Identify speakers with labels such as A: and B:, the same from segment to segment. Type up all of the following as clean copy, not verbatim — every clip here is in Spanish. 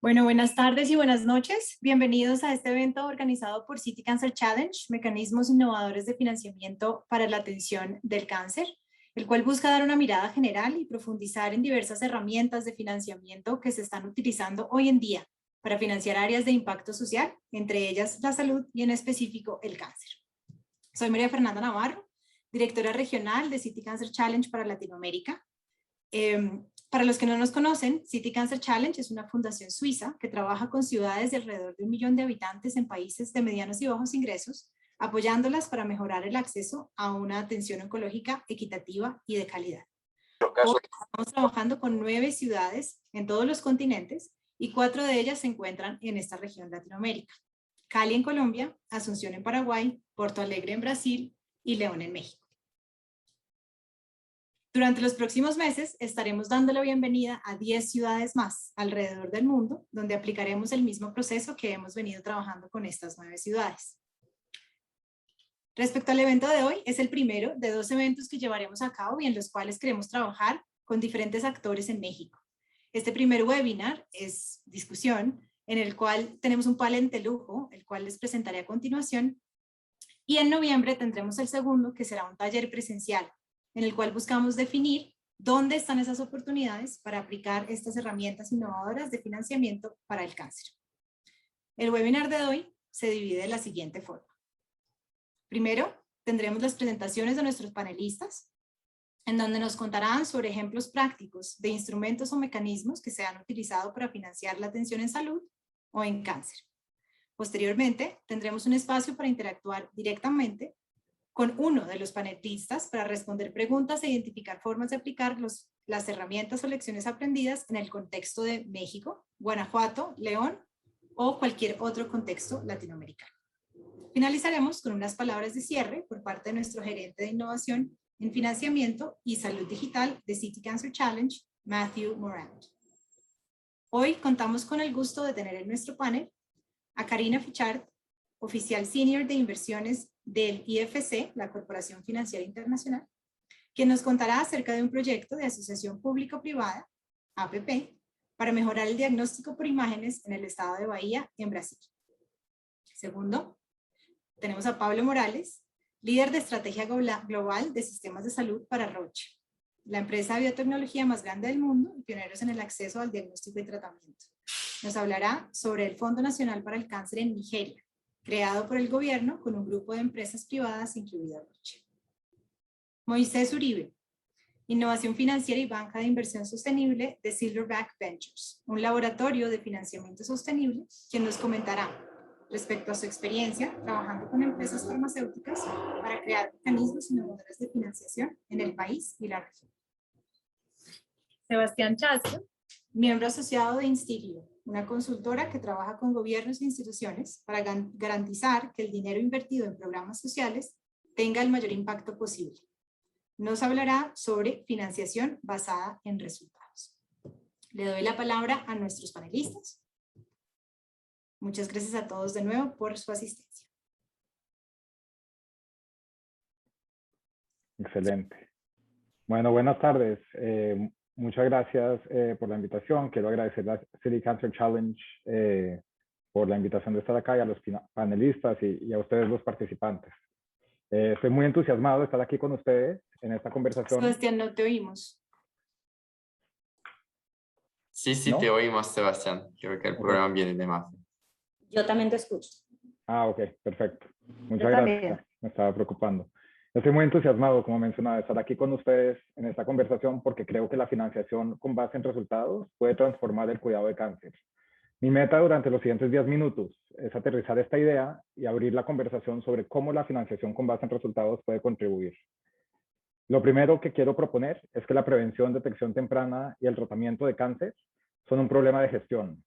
A: Bueno, buenas tardes y buenas noches. Bienvenidos a este evento organizado por City Cancer Challenge, Mecanismos Innovadores de Financiamiento para la Atención del Cáncer, el cual busca dar una mirada general y profundizar en diversas herramientas de financiamiento que se están utilizando hoy en día para financiar áreas de impacto social, entre ellas la salud y en específico el cáncer. Soy María Fernanda Navarro, directora regional de City Cancer Challenge para Latinoamérica. Para los que no nos conocen, City Cancer Challenge es una fundación suiza que trabaja con ciudades de alrededor de 1 millón de habitantes en países de medianos y bajos ingresos, apoyándolas para mejorar el acceso a una atención oncológica equitativa y de calidad. Hoy estamos trabajando con 9 ciudades en todos los continentes y 4 de ellas se encuentran en esta región de Latinoamérica. Cali en Colombia, Asunción en Paraguay, Porto Alegre en Brasil y León en México. Durante los próximos meses estaremos dando la bienvenida a 10 ciudades más alrededor del mundo, donde aplicaremos el mismo proceso que hemos venido trabajando con estas 9 ciudades. Respecto al evento de hoy, es el primero de 2 eventos que llevaremos a cabo y en los cuales queremos trabajar con diferentes actores en México. Este primer webinar es discusión, en el cual tenemos un panel de lujo, el cual les presentaré a continuación, y en noviembre tendremos el segundo, que será un taller presencial, en el cual buscamos definir dónde están esas oportunidades para aplicar estas herramientas innovadoras de financiamiento para el cáncer. El webinar de hoy se divide de la siguiente forma. Primero, tendremos las presentaciones de nuestros panelistas, en donde nos contarán sobre ejemplos prácticos de instrumentos o mecanismos que se han utilizado para financiar la atención en salud o en cáncer. Posteriormente, tendremos un espacio para interactuar directamente con uno de los panelistas para responder preguntas e identificar formas de aplicar las herramientas o lecciones aprendidas en el contexto de México, Guanajuato, León o cualquier otro contexto latinoamericano. Finalizaremos con unas palabras de cierre por parte de nuestro gerente de innovación en financiamiento y salud digital de City Cancer Challenge, Matthew Morant. Hoy contamos con el gusto de tener en nuestro panel a Karina Fichard, oficial senior de inversiones del IFC, la Corporación Financiera Internacional, quien nos contará acerca de un proyecto de asociación público-privada, APP, para mejorar el diagnóstico por imágenes en el estado de Bahía, en Brasil. Segundo, tenemos a Pablo Morales, líder de estrategia global de sistemas de salud para Roche, la empresa de biotecnología más grande del mundo y pioneros en el acceso al diagnóstico y tratamiento. Nos hablará sobre el Fondo Nacional para el Cáncer en Nigeria, creado por el gobierno con un grupo de empresas privadas, incluida Roche. Moisés Uribe, innovación financiera y banca de inversión sostenible de Silverback Ventures, un laboratorio de financiamiento sostenible, quien nos comentará respecto a su experiencia trabajando con empresas farmacéuticas para crear mecanismos innovadores de financiación en el país y la región. Sebastián Chasco, miembro asociado de Instigio, una consultora que trabaja con gobiernos e instituciones para garantizar que el dinero invertido en programas sociales tenga el mayor impacto posible. Nos hablará sobre financiación basada en resultados. Le doy la palabra a nuestros panelistas. Muchas gracias a todos de nuevo por su asistencia.
B: Excelente. Bueno, buenas tardes. Muchas gracias por la invitación. Quiero agradecer a City Cancer Challenge por la invitación de estar acá y a los panelistas y a ustedes los participantes. Estoy muy entusiasmado de estar aquí con ustedes en esta conversación.
A: Sebastián, no te oímos.
C: Sí,
B: ¿No?
C: te oímos, Sebastián. Creo que el programa viene de más.
D: Yo también te escucho.
B: Ah, ok, perfecto. Muchas gracias. Me estaba preocupando. Estoy muy entusiasmado, como mencionaba, de estar aquí con ustedes en esta conversación porque creo que la financiación con base en resultados puede transformar el cuidado de cáncer. Mi meta durante los siguientes 10 minutos es aterrizar esta idea y abrir la conversación sobre cómo la financiación con base en resultados puede contribuir. Lo primero que quiero proponer es que la prevención, detección temprana y el tratamiento de cáncer son un problema de gestión.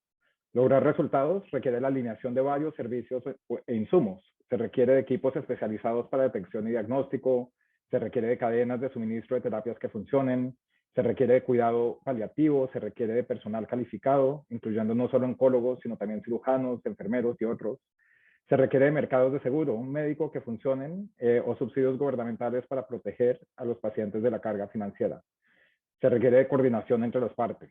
B: Lograr resultados requiere la alineación de varios servicios e insumos. Se requiere de equipos especializados para detección y diagnóstico, se requiere de cadenas de suministro de terapias que funcionen, se requiere de cuidado paliativo, se requiere de personal calificado, incluyendo no solo oncólogos, sino también cirujanos, enfermeros y otros. Se requiere de mercados de seguro, un médico que funcionen o subsidios gubernamentales para proteger a los pacientes de la carga financiera. Se requiere de coordinación entre las partes.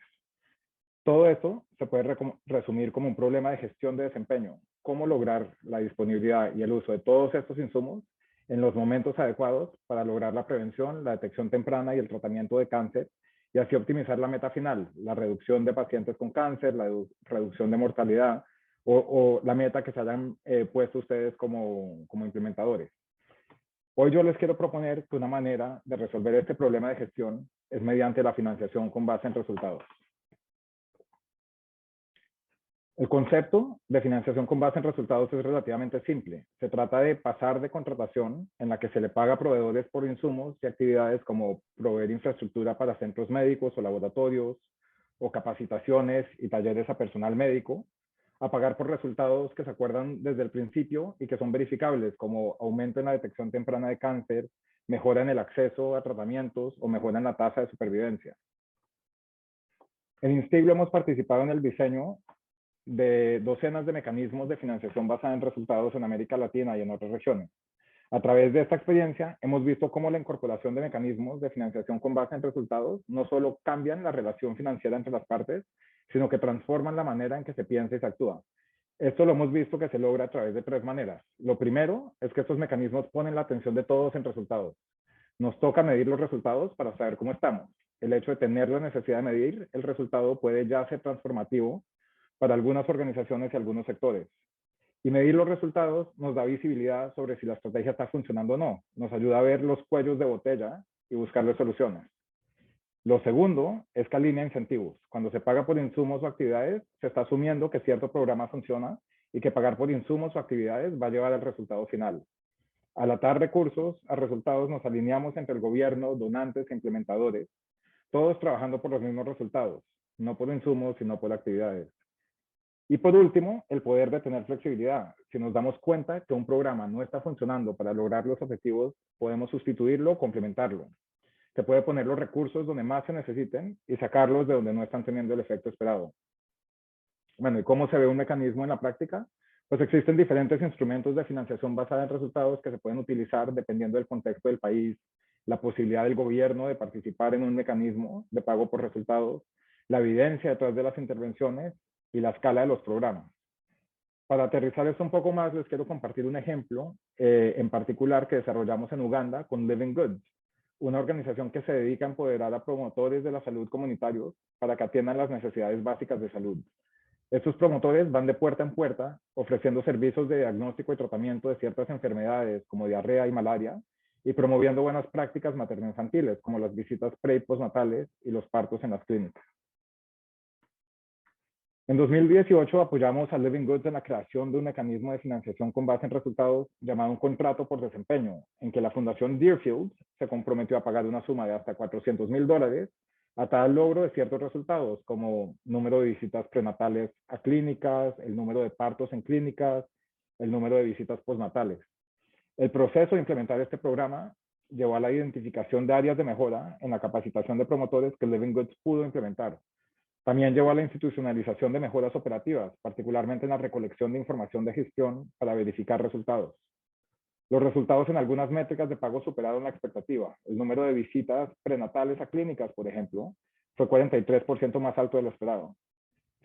B: Todo eso se puede resumir como un problema de gestión de desempeño. Cómo lograr la disponibilidad y el uso de todos estos insumos en los momentos adecuados para lograr la prevención, la detección temprana y el tratamiento de cáncer, y así optimizar la meta final, la reducción de pacientes con cáncer, la reducción de mortalidad o la meta que se hayan puesto ustedes como implementadores. Hoy yo les quiero proponer que una manera de resolver este problema de gestión es mediante la financiación con base en resultados. El concepto de financiación con base en resultados es relativamente simple. Se trata de pasar de contratación, en la que se le paga a proveedores por insumos y actividades como proveer infraestructura para centros médicos o laboratorios, o capacitaciones y talleres a personal médico, a pagar por resultados que se acuerdan desde el principio y que son verificables, como aumento en la detección temprana de cáncer, mejora en el acceso a tratamientos o mejora en la tasa de supervivencia. En Instiglo hemos participado en el diseño de docenas de mecanismos de financiación basada en resultados en América Latina y en otras regiones. A través de esta experiencia, hemos visto cómo la incorporación de mecanismos de financiación con base en resultados no solo cambian la relación financiera entre las partes, sino que transforman la manera en que se piensa y se actúa. Esto lo hemos visto que se logra a través de 3 maneras. Lo primero es que estos mecanismos ponen la atención de todos en resultados. Nos toca medir los resultados para saber cómo estamos. El hecho de tener la necesidad de medir el resultado puede ya ser transformativo para algunas organizaciones y algunos sectores. Y medir los resultados nos da visibilidad sobre si la estrategia está funcionando o no. Nos ayuda a ver los cuellos de botella y buscarle soluciones. Lo segundo es que alinea incentivos. Cuando se paga por insumos o actividades, se está asumiendo que cierto programa funciona y que pagar por insumos o actividades va a llevar al resultado final. Al atar recursos a resultados, nos alineamos entre el gobierno, donantes e implementadores, todos trabajando por los mismos resultados, no por insumos, sino por actividades. Y por último, el poder de tener flexibilidad. Si nos damos cuenta que un programa no está funcionando para lograr los objetivos, podemos sustituirlo o complementarlo. Se puede poner los recursos donde más se necesiten y sacarlos de donde no están teniendo el efecto esperado. Bueno, ¿y cómo se ve un mecanismo en la práctica? Pues existen diferentes instrumentos de financiación basada en resultados que se pueden utilizar dependiendo del contexto del país, la posibilidad del gobierno de participar en un mecanismo de pago por resultados, la evidencia detrás de las intervenciones y la escala de los programas. Para aterrizar esto un poco más, les quiero compartir un ejemplo en particular que desarrollamos en Uganda con Living Goods, una organización que se dedica a empoderar a promotores de la salud comunitarios para que atiendan las necesidades básicas de salud. Estos promotores van de puerta en puerta ofreciendo servicios de diagnóstico y tratamiento de ciertas enfermedades como diarrea y malaria y promoviendo buenas prácticas materno-infantiles como las visitas pre y postnatales y los partos en las clínicas. En 2018 apoyamos a Living Goods en la creación de un mecanismo de financiación con base en resultados llamado un contrato por desempeño, en que la Fundación Deerfield se comprometió a pagar una suma de hasta $400,000 atada al logro de ciertos resultados, como número de visitas prenatales a clínicas, el número de partos en clínicas, el número de visitas postnatales. El proceso de implementar este programa llevó a la identificación de áreas de mejora en la capacitación de promotores que Living Goods pudo implementar. También llevó a la institucionalización de mejoras operativas, particularmente en la recolección de información de gestión para verificar resultados. Los resultados en algunas métricas de pago superaron la expectativa. El número de visitas prenatales a clínicas, por ejemplo, fue 43% más alto de lo esperado.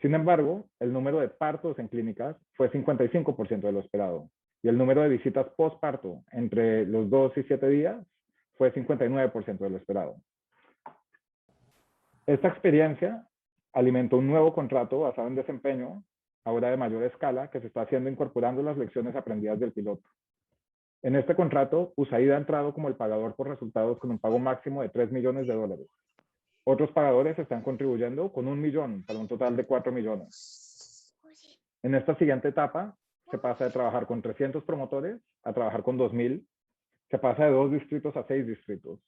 B: Sin embargo, el número de partos en clínicas fue 55% de lo esperado. Y el número de visitas postparto entre los 2 y 7 días fue 59% de lo esperado. Esta experiencia alimentó un nuevo contrato basado en desempeño, ahora de mayor escala, que se está haciendo incorporando las lecciones aprendidas del piloto. En este contrato, USAID ha entrado como el pagador por resultados con un pago máximo de $3 millones. Otros pagadores están contribuyendo con $1 millón para un total de $4 millones. En esta siguiente etapa, se pasa de trabajar con 300 promotores a trabajar con 2,000. Se pasa de 2 distritos a 6 distritos.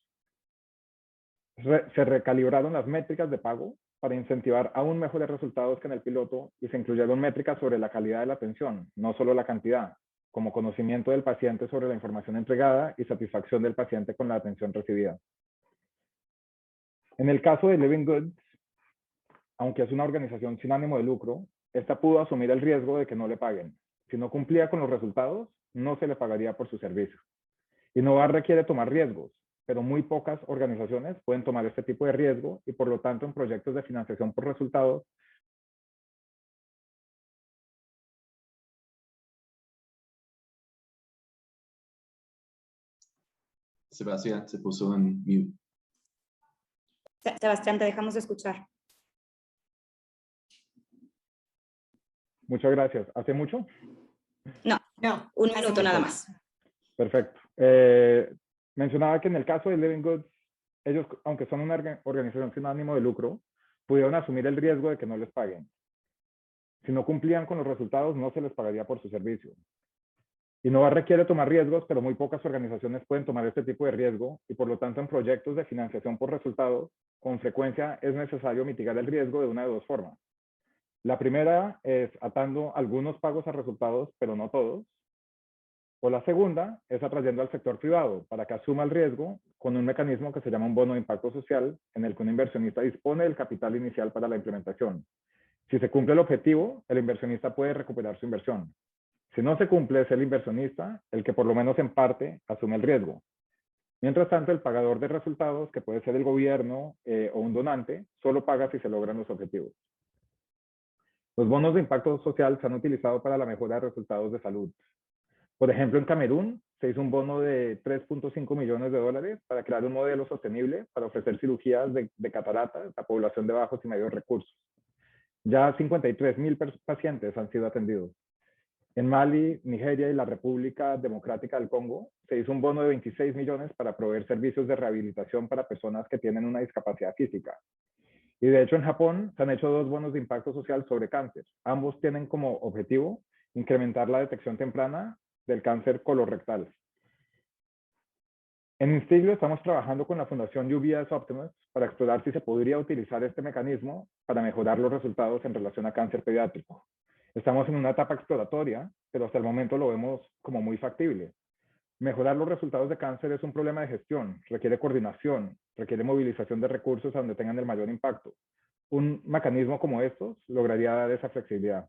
B: Se recalibraron las métricas de pago para incentivar aún mejores resultados que en el piloto y se incluyeron métricas sobre la calidad de la atención, no solo la cantidad, como conocimiento del paciente sobre la información entregada y satisfacción del paciente con la atención recibida. En el caso de Living Goods, aunque es una organización sin ánimo de lucro, esta pudo asumir el riesgo de que no le paguen. Si no cumplía con los resultados, no se le pagaría por su servicio. Innovar requiere tomar riesgos, pero muy pocas organizaciones pueden tomar este tipo de riesgo y por lo tanto en proyectos de financiación por resultados
E: Sebastián se puso en mute.
D: Sebastián, te dejamos de escuchar.
B: Muchas gracias. ¿Hace mucho?
D: No, un minuto nada más.
B: Perfecto. Mencionaba que en el caso de Living Goods, ellos, aunque son una organización sin ánimo de lucro, pudieron asumir el riesgo de que no les paguen. Si no cumplían con los resultados, no se les pagaría por su servicio. Innova requiere tomar riesgos, pero muy pocas organizaciones pueden tomar este tipo de riesgo y por lo tanto en proyectos de financiación por resultados, con frecuencia es necesario mitigar el riesgo de una de dos formas. La primera es atando algunos pagos a resultados, pero no todos. O la segunda es atrayendo al sector privado para que asuma el riesgo con un mecanismo que se llama un bono de impacto social, en el que un inversionista dispone del capital inicial para la implementación. Si se cumple el objetivo, el inversionista puede recuperar su inversión. Si no se cumple, es el inversionista el que por lo menos en parte asume el riesgo. Mientras tanto, el pagador de resultados, que puede ser el gobierno o un donante, solo paga si se logran los objetivos. Los bonos de impacto social se han utilizado para la mejora de resultados de salud. Por ejemplo, en Camerún se hizo un bono de 3.5 millones de dólares para crear un modelo sostenible para ofrecer cirugías de cataratas a población de bajos y medios recursos. Ya 53,000 pacientes han sido atendidos. En Mali, Nigeria y la República Democrática del Congo se hizo un bono de 26 millones para proveer servicios de rehabilitación para personas que tienen una discapacidad física. Y de hecho en Japón se han hecho 2 bonos de impacto social sobre cáncer. Ambos tienen como objetivo incrementar la detección temprana del cáncer colorectal. En Instiglio estamos trabajando con la Fundación UBS Optimus para explorar si se podría utilizar este mecanismo para mejorar los resultados en relación a cáncer pediátrico. Estamos en una etapa exploratoria, pero hasta el momento lo vemos como muy factible. Mejorar los resultados de cáncer es un problema de gestión, requiere coordinación, requiere movilización de recursos a donde tengan el mayor impacto. Un mecanismo como estos lograría dar esa flexibilidad.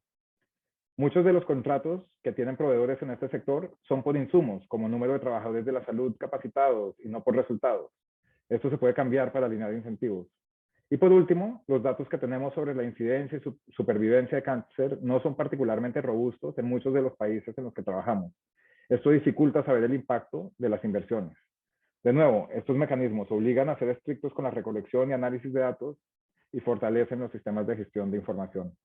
B: Muchos de los contratos que tienen proveedores en este sector son por insumos, como número de trabajadores de la salud capacitados y no por resultados. Esto se puede cambiar para alinear incentivos. Y por último, los datos que tenemos sobre la incidencia y supervivencia de cáncer no son particularmente robustos en muchos de los países en los que trabajamos. Esto dificulta saber el impacto de las inversiones. De nuevo, estos mecanismos obligan a ser estrictos con la recolección y análisis de datos y fortalecen los sistemas de gestión de información.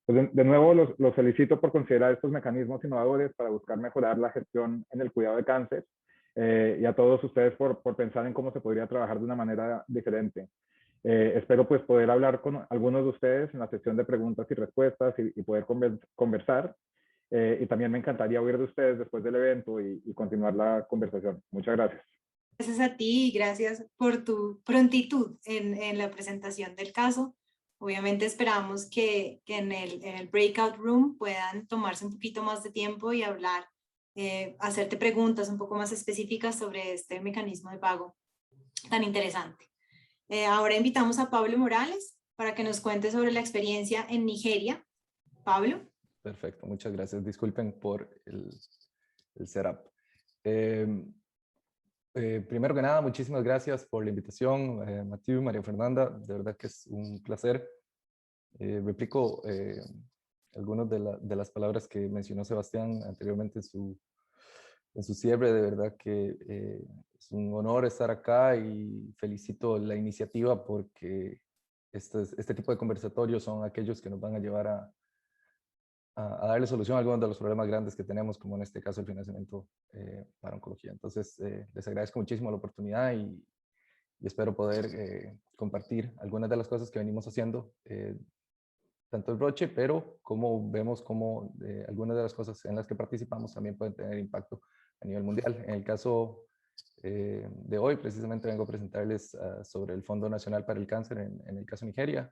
B: Pues de nuevo, los felicito por considerar estos mecanismos innovadores para buscar mejorar la gestión en el cuidado de cáncer y a todos ustedes por pensar en cómo se podría trabajar de una manera diferente. Espero pues poder hablar con algunos de ustedes en la sesión de preguntas y respuestas y poder conversar. Y también me encantaría oír de ustedes después del evento y continuar la conversación. Muchas gracias.
A: Gracias a ti y gracias por tu prontitud en la presentación del caso. Obviamente esperamos que en el breakout room puedan tomarse un poquito más de tiempo y hablar, hacerte preguntas un poco más específicas sobre este mecanismo de pago tan interesante. Ahora invitamos a Pablo Morales para que nos cuente sobre la experiencia en Nigeria. Pablo.
F: Perfecto, muchas gracias. Disculpen por el setup. Primero que nada, muchísimas gracias por la invitación, Matthew, María Fernanda. De verdad que es un placer. Replico algunas de las palabras que mencionó Sebastián anteriormente en su cierre. De verdad que es un honor estar acá y felicito la iniciativa porque este tipo de conversatorios son aquellos que nos van a llevar a darle solución a algunos de los problemas grandes que tenemos, como en este caso el financiamiento para oncología. Entonces, les agradezco muchísimo la oportunidad y espero poder compartir algunas de las cosas que venimos haciendo, tanto el broche, pero como vemos como algunas de las cosas en las que participamos también pueden tener impacto a nivel mundial. En el caso de hoy, precisamente vengo a presentarles sobre el Fondo Nacional para el Cáncer en el caso Nigeria.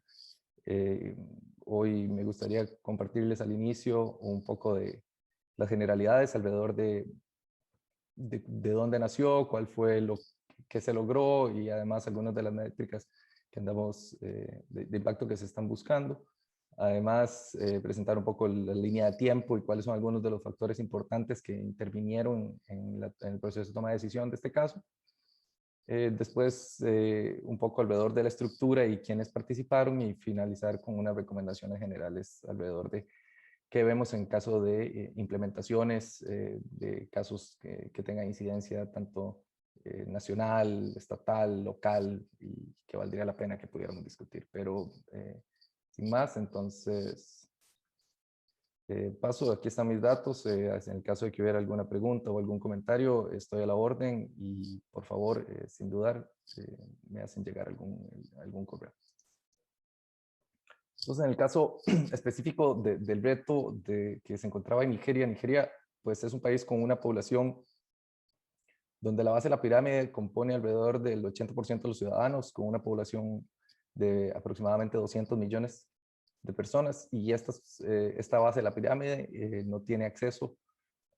F: Hoy me gustaría compartirles al inicio un poco de las generalidades alrededor de dónde nació, cuál fue lo que se logró y además algunas de las métricas que andamos de impacto que se están buscando. Además, presentar un poco la línea de tiempo y cuáles son algunos de los factores importantes que intervinieron en el proceso de toma de decisión de este caso. Después, un poco alrededor de la estructura y quiénes participaron y finalizar con unas recomendaciones generales alrededor de qué vemos en caso de implementaciones, de casos que tengan incidencia tanto nacional, estatal, local, y que valdría la pena que pudiéramos discutir. Pero sin más, entonces paso, aquí están mis datos, en el caso de que hubiera alguna pregunta o algún comentario, estoy a la orden y por favor, sin dudar, me hacen llegar algún correo. Entonces, en el caso específico del reto que se encontraba en Nigeria, Nigeria pues es un país con una población donde la base de la pirámide compone alrededor del 80% de los ciudadanos, con una población de aproximadamente 200 millones de personas, y esta base de la pirámide no tiene acceso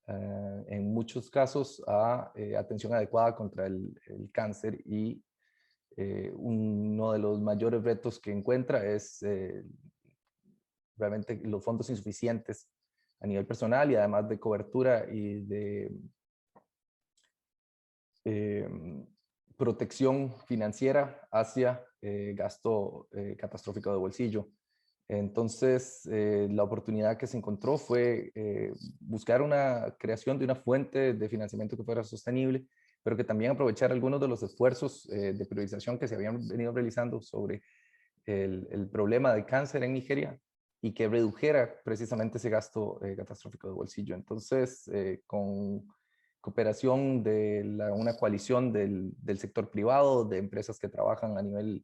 F: en muchos casos a atención adecuada contra el cáncer, y uno de los mayores retos que encuentra es realmente los fondos insuficientes a nivel personal, y además de cobertura y de protección financiera hacia gasto catastrófico de bolsillo. Entonces, la oportunidad que se encontró fue buscar una creación de una fuente de financiamiento que fuera sostenible, pero que también aprovechara algunos de los esfuerzos de priorización que se habían venido realizando sobre el problema del cáncer en Nigeria, y que redujera precisamente ese gasto catastrófico de bolsillo. Entonces, con cooperación de una coalición del sector privado, de empresas que trabajan a nivel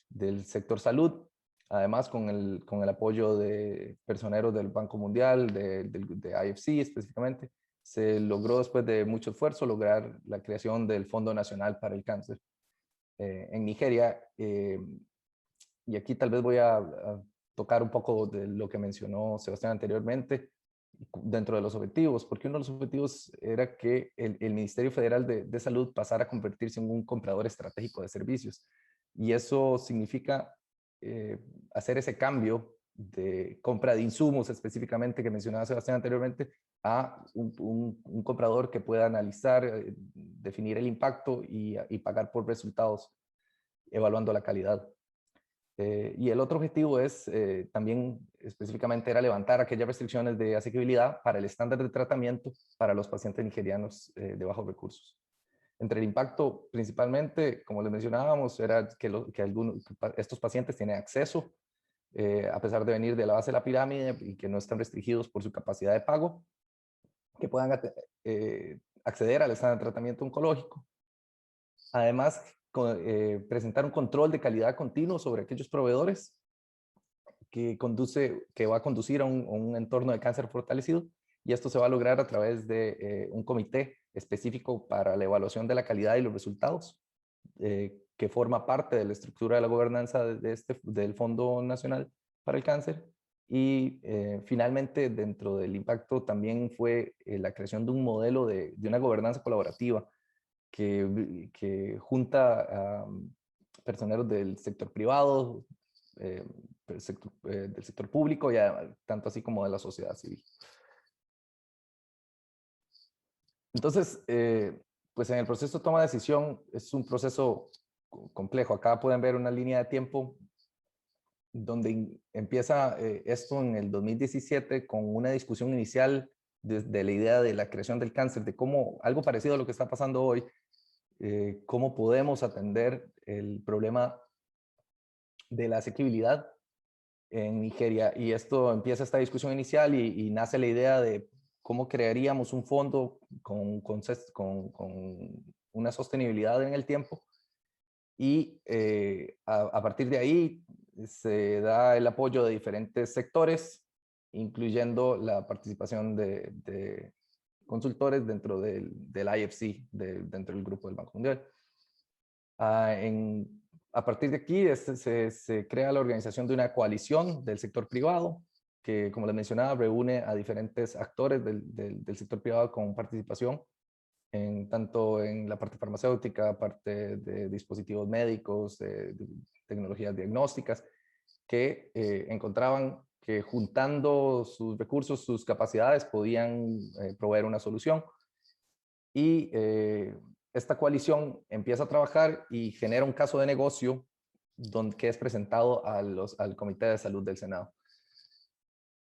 F: del sector salud, además con el apoyo de personeros del Banco Mundial, de IFC específicamente, se logró, después de mucho esfuerzo, lograr la creación del Fondo Nacional para el Cáncer en Nigeria. Y aquí tal vez voy a tocar un poco de lo que mencionó Sebastián anteriormente dentro de los objetivos, porque uno de los objetivos era que el Ministerio Federal de Salud pasara a convertirse en un comprador estratégico de servicios. Y eso significa hacer ese cambio de compra de insumos específicamente que mencionaba Sebastián anteriormente, a un comprador que pueda analizar, definir el impacto y pagar por resultados, evaluando la calidad. Y el otro objetivo es también específicamente era levantar aquellas restricciones de asequibilidad para el estándar de tratamiento para los pacientes nigerianos de bajos recursos. Entre el impacto principalmente, como les mencionábamos, era que estos pacientes tienen acceso, a pesar de venir de la base de la pirámide, y que no están restringidos por su capacidad de pago, que puedan acceder al estándar de tratamiento oncológico. Además, presentar un control de calidad continuo sobre aquellos proveedores que va a conducir a un entorno de cáncer fortalecido, y esto se va a lograr a través de un comité específico para la evaluación de la calidad y los resultados, que forma parte de la estructura de la gobernanza del Fondo Nacional para el Cáncer. Y finalmente, dentro del impacto también fue la creación de un modelo de una gobernanza colaborativa que junta a personeros del sector privado, del sector público, y tanto así como de la sociedad civil. Entonces, pues en el proceso de toma de decisión es un proceso complejo. Acá pueden ver una línea de tiempo donde empieza esto en el 2017 con una discusión inicial de la idea de la creación del cáncer, de cómo, algo parecido a lo que está pasando hoy, cómo podemos atender el problema de la asequibilidad en Nigeria. Y esto empieza esta discusión inicial y nace la idea de cómo crearíamos un fondo con una sostenibilidad en el tiempo. Y a partir de ahí se da el apoyo de diferentes sectores, incluyendo la participación de consultores dentro del IFC, dentro del grupo del Banco Mundial. A partir de aquí se crea la organización de una coalición del sector privado, que, como les mencionaba, reúne a diferentes actores del sector privado con participación tanto en la parte farmacéutica, parte de dispositivos médicos, de tecnologías diagnósticas, que encontraban que juntando sus recursos, sus capacidades, podían proveer una solución. Y esta coalición empieza a trabajar y genera un caso de negocio que es presentado al Comité de Salud del Senado.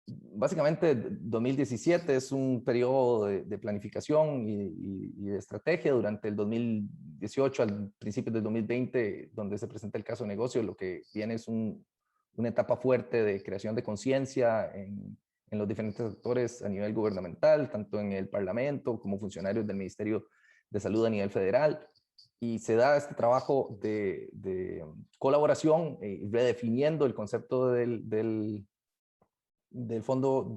F: básicamente 2017 es un periodo de planificación y de estrategia. Durante el 2018 al principio del 2020, donde se presenta el caso de negocio, lo que viene es una etapa fuerte de creación de conciencia en los diferentes actores a nivel gubernamental, tanto en el Parlamento como funcionarios del Ministerio de Salud a nivel federal. Y se da este trabajo de colaboración, redefiniendo el concepto del Fondo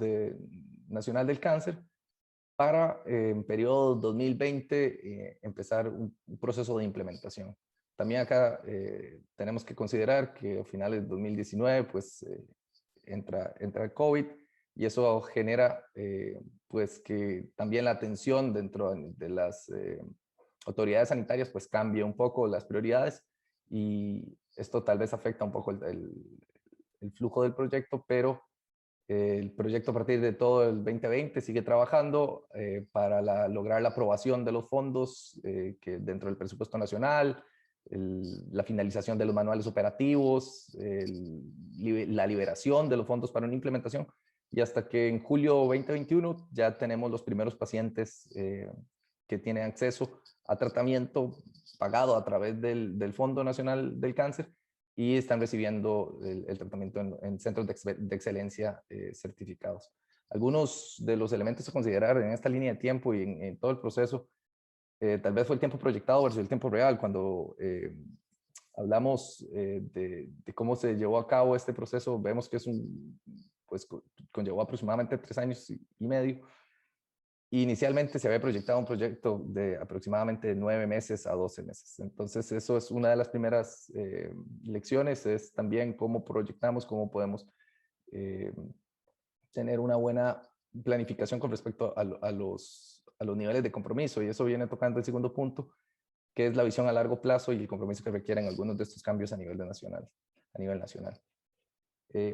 F: Nacional del Cáncer para, en periodo 2020, empezar un proceso de implementación. También acá tenemos que considerar que a finales de 2019 pues, entra el COVID, y eso genera pues que también la atención dentro de las autoridades sanitarias pues cambie un poco las prioridades, y esto tal vez afecta un poco el flujo del proyecto, pero el proyecto a partir de todo el 2020 sigue trabajando para lograr la aprobación de los fondos que dentro del presupuesto nacional, la finalización de los manuales operativos, la liberación de los fondos para una implementación, y hasta que en julio 2021 ya tenemos los primeros pacientes que tienen acceso a tratamiento pagado a través del Fondo Nacional del Cáncer, y están recibiendo el tratamiento en centros de excelencia certificados. Algunos de los elementos a considerar en esta línea de tiempo y en todo el proceso, tal vez fue el tiempo proyectado versus el tiempo real. Cuando hablamos de cómo se llevó a cabo este proceso, vemos que pues conllevó aproximadamente 3 años y medio. Inicialmente se había proyectado un proyecto de aproximadamente 9 meses a 12 meses. Entonces, eso es una de las primeras lecciones, es también cómo proyectamos, cómo podemos tener una buena planificación con respecto a los niveles de compromiso. Y eso viene tocando el segundo punto, que es la visión a largo plazo y el compromiso que requieren algunos de estos cambios a nivel nacional.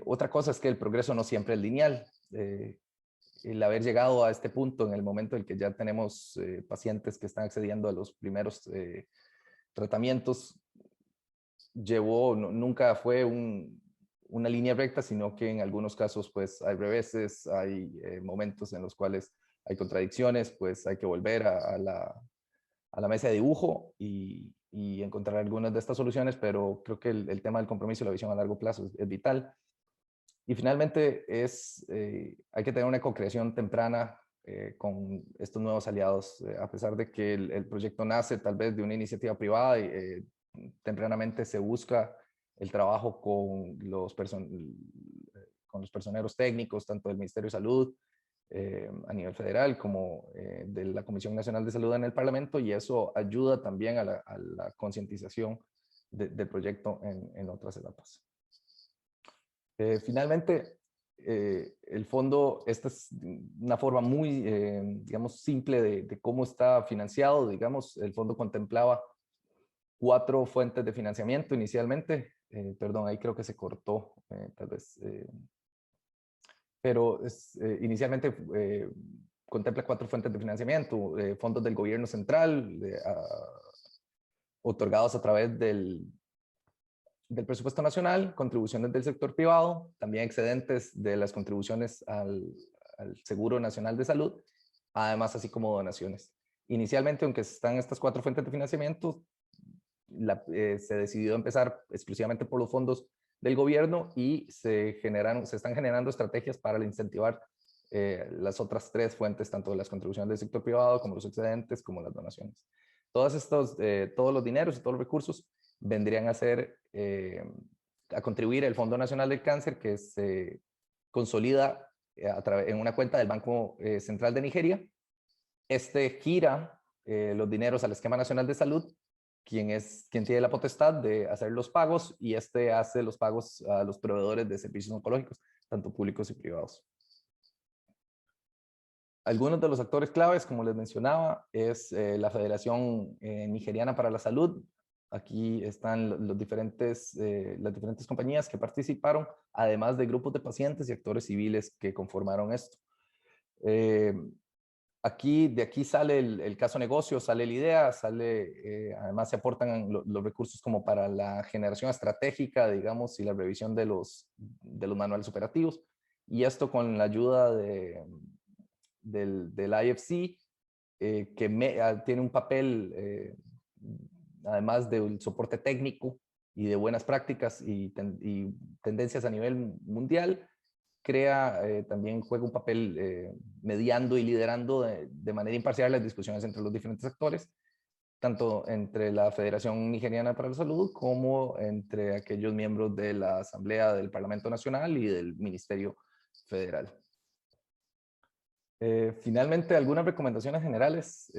F: Otra cosa es que el progreso no siempre es lineal. El haber llegado a este punto en el momento en que ya tenemos pacientes que están accediendo a los primeros tratamientos, nunca fue una línea recta, sino que en algunos casos pues hay reveses, hay momentos en los cuales hay contradicciones, pues hay que volver a la mesa de dibujo y encontrar algunas de estas soluciones, pero creo que el tema del compromiso y la visión a largo plazo es vital. Y finalmente hay que tener una co-creación temprana con estos nuevos aliados. A pesar de que el proyecto nace tal vez de una iniciativa privada, tempranamente se busca el trabajo con los personeros técnicos, tanto del Ministerio de Salud a nivel federal como de la Comisión Nacional de Salud en el Parlamento, y eso ayuda también a la concientización del proyecto en otras etapas. Finalmente, el fondo, esta es una forma muy, digamos, simple de cómo está financiado. Digamos, el fondo contemplaba 4 fuentes de financiamiento inicialmente. Perdón, ahí creo que se cortó, tal vez. Pero inicialmente contempla 4 fuentes de financiamiento. Fondos del gobierno central, otorgados a través del presupuesto nacional, contribuciones del sector privado, también excedentes de las contribuciones al Seguro Nacional de Salud, además así como donaciones. Inicialmente, aunque están estas 4 fuentes de financiamiento, se decidió empezar exclusivamente por los fondos del gobierno, y se están generando estrategias para incentivar las otras 3 fuentes, tanto las contribuciones del sector privado como los excedentes como las donaciones. Todos los dineros y todos los recursos vendrían a contribuir al Fondo Nacional del Cáncer, que se consolida en una cuenta del Banco Central de Nigeria. Gira los dineros al Esquema Nacional de Salud, quien tiene la potestad de hacer los pagos, y hace los pagos a los proveedores de servicios oncológicos, tanto públicos y privados. Algunos de los actores claves, como les mencionaba, es la Federación Nigeriana para la Salud. Aquí están las diferentes compañías que participaron, además de grupos de pacientes y actores civiles que conformaron esto. De aquí sale el caso negocio, sale la idea, además se aportan los recursos como para la generación estratégica, digamos, y la revisión de los manuales operativos. y esto con la ayuda del IFC, que tiene un papel, además del soporte técnico y de buenas prácticas y tendencias a nivel mundial, también juega un papel mediando y liderando de manera imparcial las discusiones entre los diferentes actores, tanto entre la Federación Nigeriana para la Salud como entre aquellos miembros de la Asamblea del Parlamento Nacional y del Ministerio Federal. Finalmente, algunas recomendaciones generales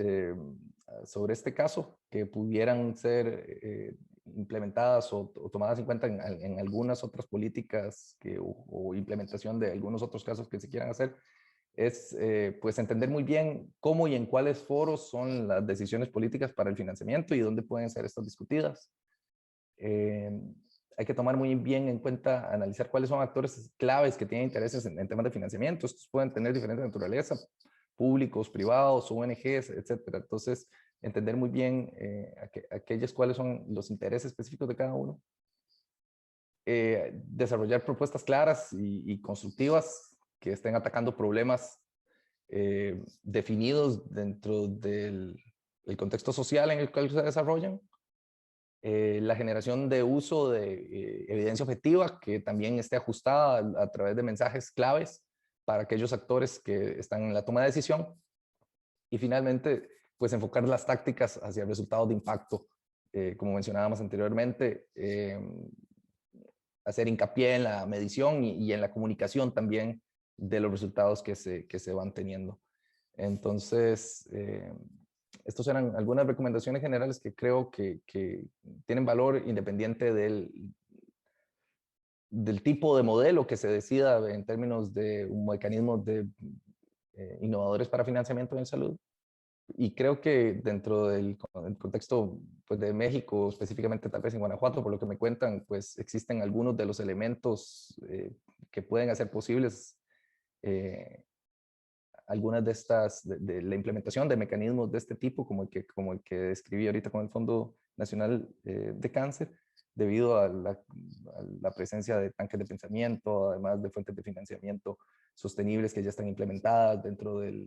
F: sobre este caso que pudieran ser implementadas o tomadas en cuenta en algunas otras políticas o implementación de algunos otros casos que se quieran hacer, es pues entender muy bien cómo y en cuáles foros son las decisiones políticas para el financiamiento y dónde pueden ser estas discutidas. Hay que tomar muy bien en cuenta, analizar cuáles son actores claves que tienen intereses en temas de financiamiento. Estos pueden tener diferentes naturaleza, públicos, privados, ONGs, etcétera. Entonces, entender muy bien aquellos cuáles son los intereses específicos de cada uno. Desarrollar propuestas claras y constructivas que estén atacando problemas definidos dentro del contexto social en el cual se desarrollan. La generación de uso de evidencia objetiva que también esté ajustada a través de mensajes claves para aquellos actores que están en la toma de decisión. Y finalmente, pues enfocar las tácticas hacia resultados de impacto, como mencionábamos anteriormente, hacer hincapié en la medición y en la comunicación también de los resultados que se van teniendo. Entonces, estas eran algunas recomendaciones generales que creo que tienen valor independiente del tipo de modelo que se decida en términos de un mecanismo innovadores para financiamiento en salud. Y creo que dentro del contexto pues, de México, específicamente tal vez en Guanajuato, por lo que me cuentan, pues existen algunos de los elementos que pueden hacer posibles algunas de estas, de la implementación de mecanismos de este tipo, como el que describí ahorita con el Fondo Nacional de Cáncer, debido a la presencia de tanques de pensamiento, además de fuentes de financiamiento sostenibles que ya están implementadas dentro de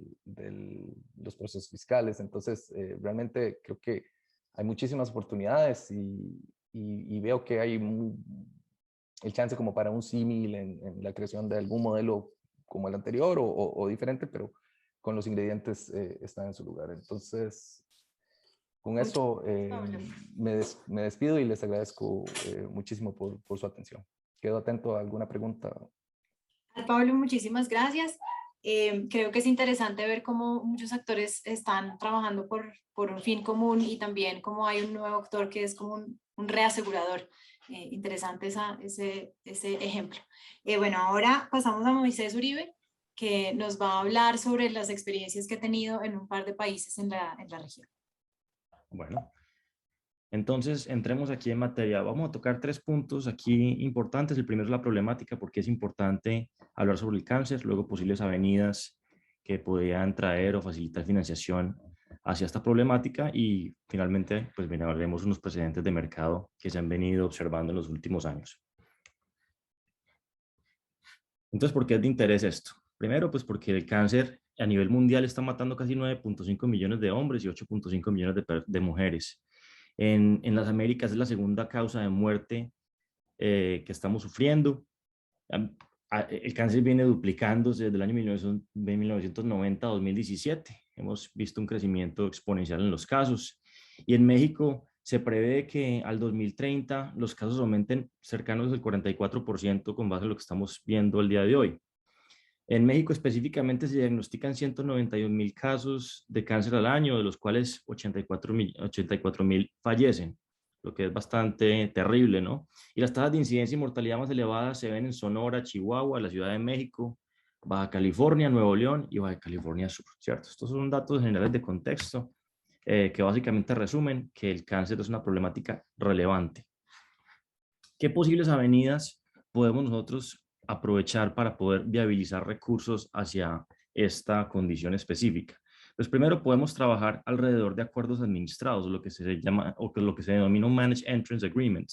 F: los procesos fiscales. Entonces, realmente creo que hay muchísimas oportunidades y veo que hay el chance como para un símil en la creación de algún modelo como el anterior o diferente, pero con los ingredientes están en su lugar. Entonces, con eso me despido y les agradezco muchísimo por su atención. Quedo atento a alguna pregunta.
A: Pablo, muchísimas gracias. Creo que es interesante ver cómo muchos actores están trabajando por un fin común y también cómo hay un nuevo actor que es como un reasegurador. Interesante ese ejemplo. Bueno, ahora pasamos a Moisés Uribe, que nos va a hablar sobre las experiencias que ha tenido en un par de países en la región.
G: Bueno, entonces entremos aquí en materia. Vamos a tocar 3 puntos aquí importantes. El primero es la problemática, porque es importante hablar sobre el cáncer, luego posibles avenidas que podrían traer o facilitar financiación hacia esta problemática y finalmente pues veremos unos precedentes de mercado que se han venido observando en los últimos años. Entonces, ¿por qué es de interés esto? Primero, pues porque el cáncer a nivel mundial está matando casi 9.5 millones de hombres y 8.5 millones de mujeres. En las Américas es la segunda causa de muerte que estamos sufriendo. El cáncer viene duplicándose desde el año 1990 a 2017. Hemos visto un crecimiento exponencial en los casos. Y en México se prevé que al 2030 los casos aumenten cercanos al 44% con base en lo que estamos viendo el día de hoy. En México específicamente se diagnostican 191,000 casos de cáncer al año, de los cuales 84,000 fallecen, lo que es bastante terrible, ¿no? Y las tasas de incidencia y mortalidad más elevadas se ven en Sonora, Chihuahua, la Ciudad de México, Baja California, Nuevo León y Baja California Sur, ¿cierto? Estos son datos generales de contexto que básicamente resumen que el cáncer es una problemática relevante. ¿Qué posibles avenidas podemos nosotros aprovechar para poder viabilizar recursos hacia esta condición específica? Pues primero podemos trabajar alrededor de acuerdos administrados, lo que se llama o lo que se denomina un Managed Entrance Agreement,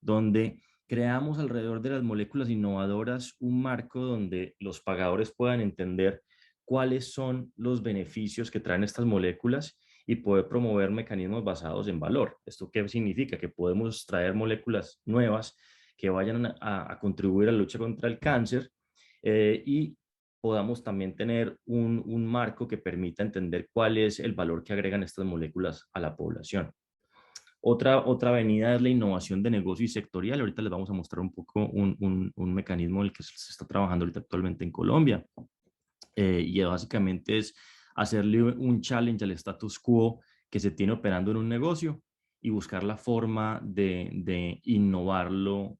G: donde creamos alrededor de las moléculas innovadoras un marco donde los pagadores puedan entender cuáles son los beneficios que traen estas moléculas y poder promover mecanismos basados en valor. ¿Esto qué significa? Que podemos traer moléculas nuevas que vayan a contribuir a la lucha contra el cáncer y podamos también tener un marco que permita entender cuál es el valor que agregan estas moléculas a la población. Otra avenida es la innovación de negocio y sectorial. Ahorita les vamos a mostrar un poco un mecanismo en el que se está trabajando ahorita actualmente en Colombia. Y básicamente es hacerle un challenge al status quo que se tiene operando en un negocio y buscar la forma de innovarlo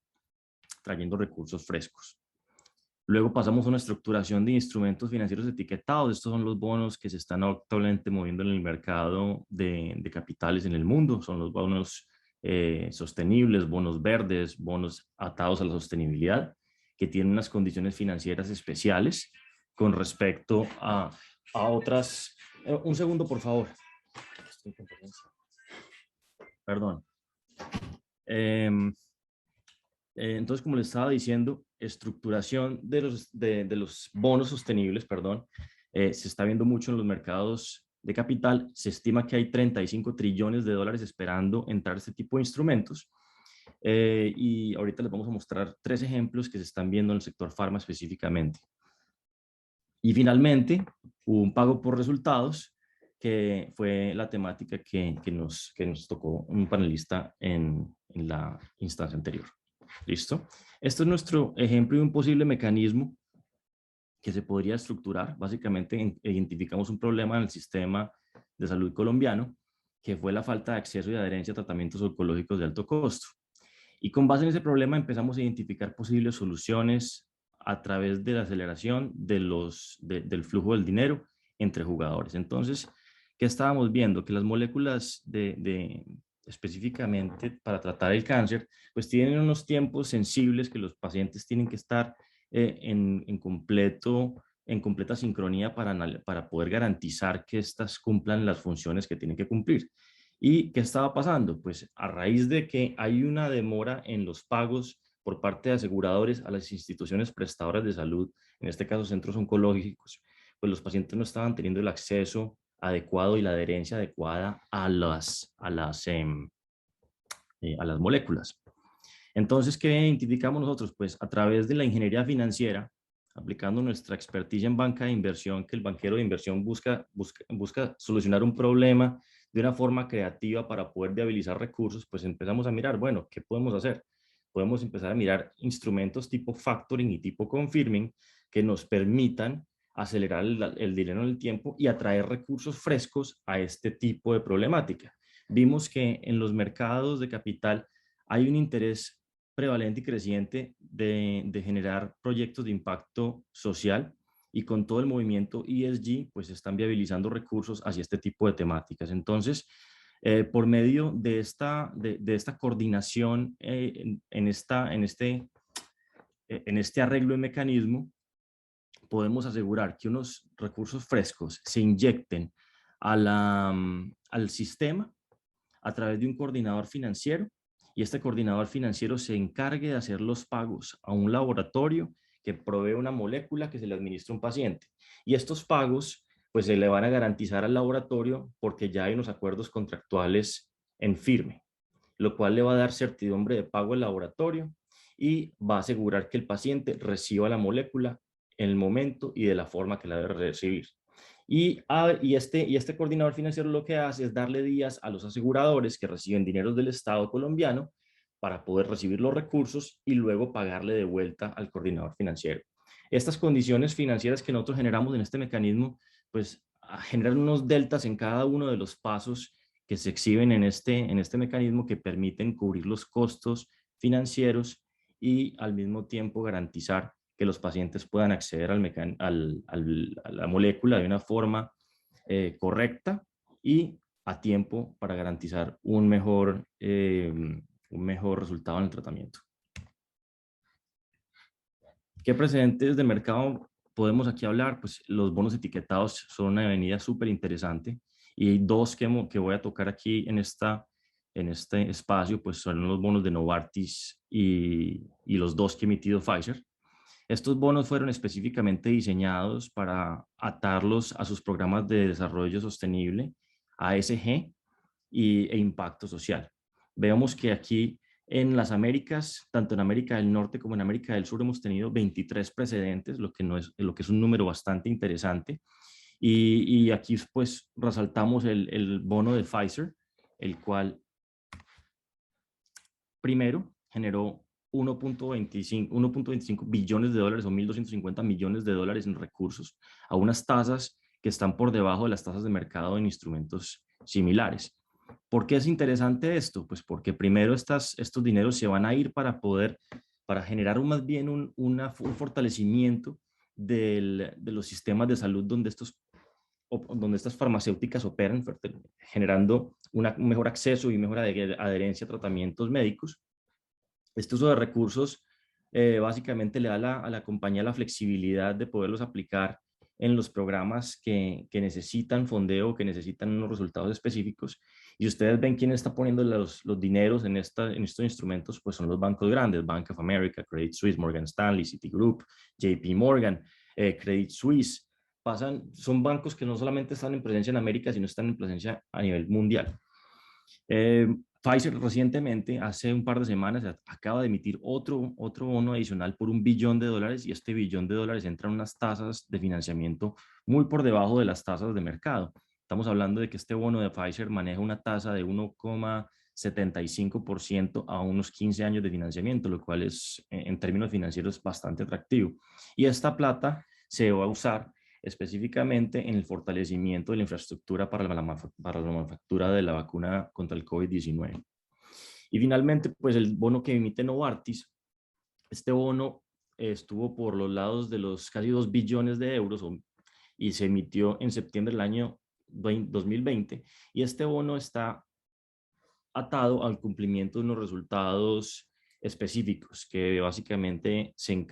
G: trayendo recursos frescos. Luego pasamos a una estructuración de instrumentos financieros etiquetados. Estos son los bonos que se están actualmente moviendo en el mercado de capitales en el mundo. Son los bonos sostenibles, bonos verdes, bonos atados a la sostenibilidad, que tienen unas condiciones financieras especiales con respecto a otras. Un segundo, por favor. Estoy en conferencia. Perdón. Entonces, como les estaba diciendo, estructuración de los bonos sostenibles, perdón, se está viendo mucho en los mercados de capital. Se estima que hay 35 trillones de dólares esperando entrar a este tipo de instrumentos. Y ahorita les vamos a mostrar 3 ejemplos que se están viendo en el sector farma específicamente. Y finalmente, un pago por resultados, que fue la temática que nos tocó un panelista en la instancia anterior. ¿Listo? Esto es nuestro ejemplo de un posible mecanismo que se podría estructurar. Básicamente identificamos un problema en el sistema de salud colombiano, que fue la falta de acceso y adherencia a tratamientos oncológicos de alto costo. Y con base en ese problema empezamos a identificar posibles soluciones a través de la aceleración del flujo del dinero entre jugadores. Entonces, ¿qué estábamos viendo? Que las moléculas específicamente para tratar el cáncer, pues tienen unos tiempos sensibles que los pacientes tienen que estar en completa sincronía para poder garantizar que estas cumplan las funciones que tienen que cumplir. ¿Y qué estaba pasando? Pues a raíz de que hay una demora en los pagos por parte de aseguradores a las instituciones prestadoras de salud, en este caso centros oncológicos, pues los pacientes no estaban teniendo el acceso adecuado y la adherencia adecuada a las moléculas. Entonces, ¿qué identificamos nosotros? Pues a través de la ingeniería financiera, aplicando nuestra experticia en banca de inversión, que el banquero de inversión busca solucionar un problema de una forma creativa para poder viabilizar recursos, pues empezamos a mirar, bueno, ¿qué podemos hacer? Podemos empezar a mirar instrumentos tipo factoring y tipo confirming que nos permitan acelerar el dinero en el tiempo y atraer recursos frescos a este tipo de problemática. Vimos que en los mercados de capital hay un interés prevalente y creciente de generar proyectos de impacto social, y con todo el movimiento ESG, pues están viabilizando recursos hacia este tipo de temáticas. Entonces, por medio de esta coordinación en este arreglo de mecanismo, podemos asegurar que unos recursos frescos se inyecten al sistema a través de un coordinador financiero, y este coordinador financiero se encargue de hacer los pagos a un laboratorio que provee una molécula que se le administra a un paciente. Y estos pagos pues se le van a garantizar al laboratorio porque ya hay unos acuerdos contractuales en firme, lo cual le va a dar certidumbre de pago al laboratorio y va a asegurar que el paciente reciba la molécula en el momento y de la forma que la debe recibir. Y este coordinador financiero lo que hace es darle días a los aseguradores que reciben dineros del Estado colombiano para poder recibir los recursos y luego pagarle de vuelta al coordinador financiero. Estas condiciones financieras que nosotros generamos en este mecanismo, pues generan unos deltas en cada uno de los pasos que se exhiben en este mecanismo, que permiten cubrir los costos financieros y al mismo tiempo garantizar que los pacientes puedan acceder a la molécula de una forma correcta y a tiempo para garantizar un mejor resultado en el tratamiento. ¿Qué precedentes de mercado podemos aquí hablar? Pues los bonos etiquetados son una avenida súper interesante, y hay 2 que voy a tocar aquí en esta en este espacio, pues son los bonos de Novartis y los dos que ha emitido Pfizer. Estos bonos fueron específicamente diseñados para atarlos a sus programas de desarrollo sostenible, ASG e impacto social. Vemos que aquí en las Américas, tanto en América del Norte como en América del Sur, hemos tenido 23 precedentes, lo que es un número bastante interesante. Y aquí pues resaltamos el bono de Pfizer, el cual primero generó 1.25 billones de dólares o 1.250 millones de dólares en recursos a unas tasas que están por debajo de las tasas de mercado en instrumentos similares. ¿Por qué es interesante esto? Pues porque primero estos dineros se van a ir para generar más bien un fortalecimiento de los sistemas de salud donde estas farmacéuticas operan, generando un mejor acceso y mejor adherencia a tratamientos médicos. Este uso de recursos básicamente le da a la compañía la flexibilidad de poderlos aplicar en los programas que necesitan fondeo, que necesitan unos resultados específicos. Y ustedes ven quién está poniendo los dineros en estos instrumentos, pues son los bancos grandes, Bank of America, Credit Suisse, Morgan Stanley, Citigroup, JP Morgan, Credit Suisse. Son bancos que no solamente están en presencia en América, sino están en presencia a nivel mundial. Pfizer recientemente, hace un par de semanas, acaba de emitir otro bono adicional por $1 billón y este $1 billón entra en unas tasas de financiamiento muy por debajo de las tasas de mercado. Estamos hablando de que este bono de Pfizer maneja una tasa de 1,75% a unos 15 años de financiamiento, lo cual es, en términos financieros, bastante atractivo. Y esta plata se va a usar específicamente en el fortalecimiento de la infraestructura para la manufactura de la vacuna contra el COVID-19. Y finalmente, pues el bono que emite Novartis, este bono estuvo por los lados de los casi 2 billones de euros y se emitió en septiembre del año 2020, y este bono está atado al cumplimiento de unos resultados específicos que básicamente se